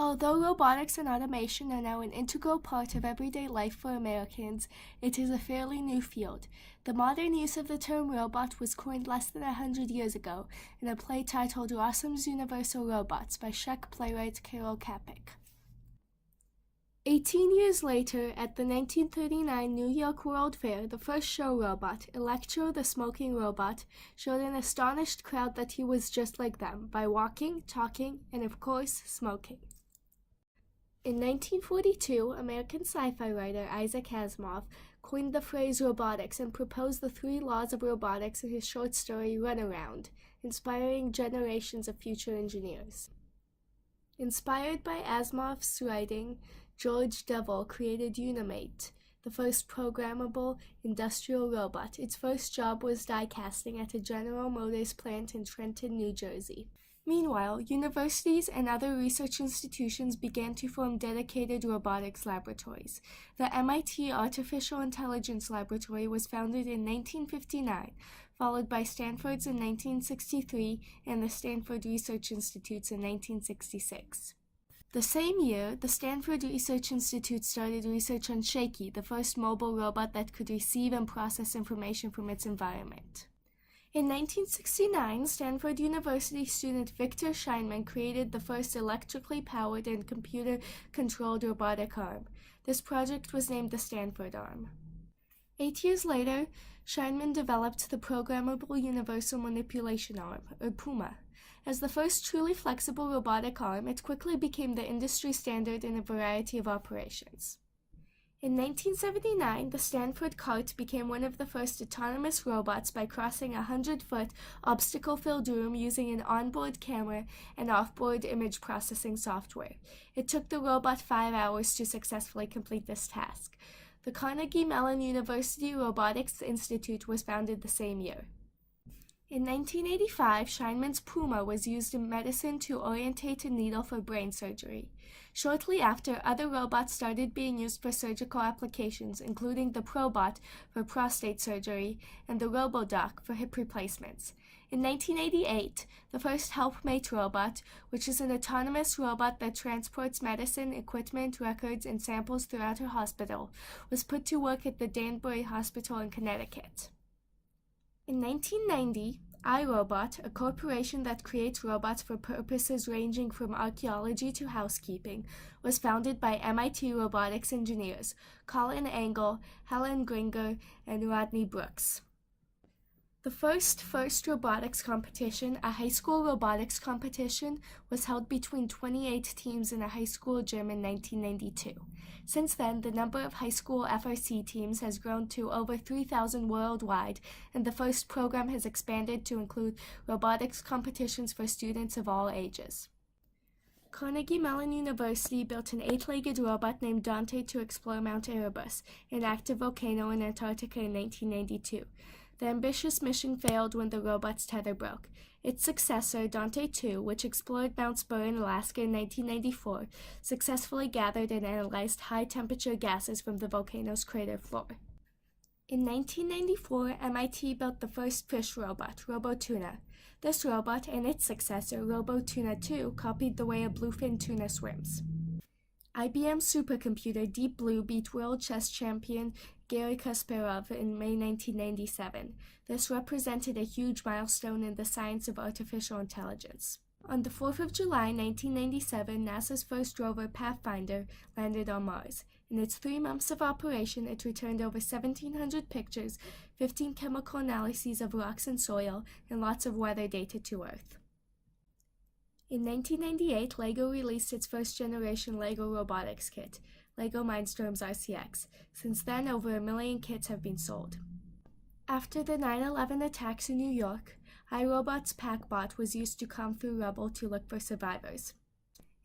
Although robotics and automation are now an integral part of everyday life for Americans, it is a fairly new field. The modern use of the term robot was coined less than 100 years ago in a play titled Rossum's Universal Robots by Czech playwright Karel Čapek. 18 years later, at the 1939 New York World Fair, the first show robot, Electro the smoking robot, showed an astonished crowd that he was just like them by walking, talking, and of course, smoking. In 1942, American sci-fi writer Isaac Asimov coined the phrase robotics and proposed the 3 laws of robotics in his short story Runaround, inspiring generations of future engineers. Inspired by Asimov's writing, George Devil created Unimate, the first programmable industrial robot. Its first job was die casting at a General Motors plant in Trenton, New Jersey. Meanwhile, universities and other research institutions began to form dedicated robotics laboratories. The MIT Artificial Intelligence Laboratory was founded in 1959, followed by Stanford's in 1963 and the Stanford Research Institutes in 1966. The same year, the Stanford Research Institute started research on Shaky, the first mobile robot that could receive and process information from its environment. In 1969, Stanford University student Victor Scheinman created the first electrically powered and computer-controlled robotic arm. This project was named the Stanford Arm. 8 years later, Scheinman developed the Programmable Universal Manipulation Arm, or PUMA. As the first truly flexible robotic arm, it quickly became the industry standard in a variety of operations. In 1979, the Stanford Cart became one of the first autonomous robots by crossing a 100-foot obstacle-filled room using an onboard camera and offboard image processing software. It took the robot 5 hours to successfully complete this task. The Carnegie Mellon University Robotics Institute was founded the same year. In 1985, Scheinman's PUMA was used in medicine to orientate a needle for brain surgery. Shortly after, other robots started being used for surgical applications, including the Probot for prostate surgery and the RoboDoc for hip replacements. In 1988, the first Helpmate robot, which is an autonomous robot that transports medicine, equipment, records, and samples throughout a hospital, was put to work at the Danbury Hospital in Connecticut. In 1990, iRobot, a corporation that creates robots for purposes ranging from archaeology to housekeeping, was founded by MIT robotics engineers Colin Angle, Helen Gringer, and Rodney Brooks. The first robotics competition, a high school robotics competition, was held between 28 teams in a high school gym in 1992. Since then, the number of high school FRC teams has grown to over 3,000 worldwide, and the first program has expanded to include robotics competitions for students of all ages. Carnegie Mellon University built an 8-legged robot named Dante to explore Mount Erebus, an active volcano in Antarctica in 1992. The ambitious mission failed when the robot's tether broke. Its successor, Dante 2, which explored Mount Spur in Alaska in 1994, successfully gathered and analyzed high-temperature gases from the volcano's crater floor. In 1994, MIT built the first fish robot, RoboTuna. This robot and its successor, RoboTuna 2, copied the way a bluefin tuna swims. IBM's supercomputer Deep Blue beat world chess champion Garry Kasparov in May 1997. This represented a huge milestone in the science of artificial intelligence. On the 4th of July 1997, NASA's first rover, Pathfinder, landed on Mars. In its 3 months of operation, it returned over 1,700 pictures, 15 chemical analyses of rocks and soil, and lots of weather data to Earth. In 1998, LEGO released its first-generation LEGO Robotics kit, LEGO Mindstorms RCX. Since then, over 1 million kits have been sold. After the 9/11 attacks in New York, iRobot's PackBot was used to comb through rubble to look for survivors.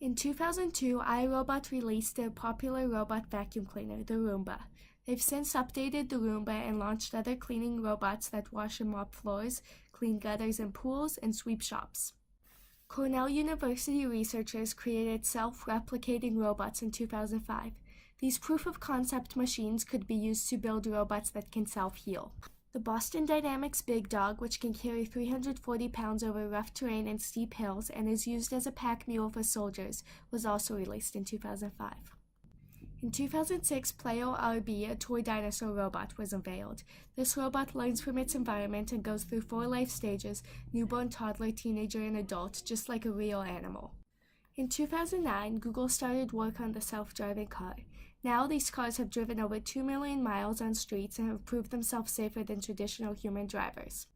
In 2002, iRobot released their popular robot vacuum cleaner, the Roomba. They've since updated the Roomba and launched other cleaning robots that wash and mop floors, clean gutters and pools, and sweep shops. Cornell University researchers created self-replicating robots in 2005. These proof-of-concept machines could be used to build robots that can self-heal. The Boston Dynamics Big Dog, which can carry 340 pounds over rough terrain and steep hills and is used as a pack mule for soldiers, was also released in 2005. In 2006, Pleo RB, a toy dinosaur robot, was unveiled. This robot learns from its environment and goes through 4 life stages: newborn, toddler, teenager, and adult, just like a real animal. In 2009, Google started work on the self-driving car. Now these cars have driven over 2 million miles on streets and have proved themselves safer than traditional human drivers.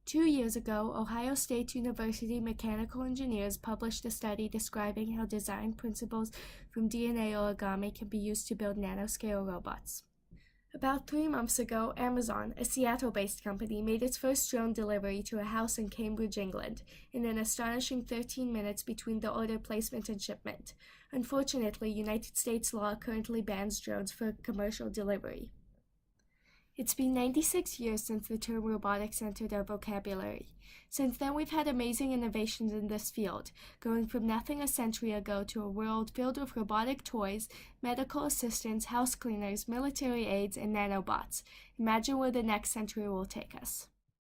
2 years ago, Ohio State University mechanical engineers published a study describing how design principles from DNA origami can be used to build nanoscale robots. About 3 months ago, Amazon, a Seattle-based company, made its first drone delivery to a house in Cambridge, England, in an astonishing 13 minutes between the order placement and shipment. Unfortunately, United States law currently bans drones for commercial delivery. It's been 96 years since the term robotics entered our vocabulary. Since then, we've had amazing innovations in this field, going from nothing a century ago to a world filled with robotic toys, medical assistants, house cleaners, military aids, and nanobots. Imagine where the next century will take us.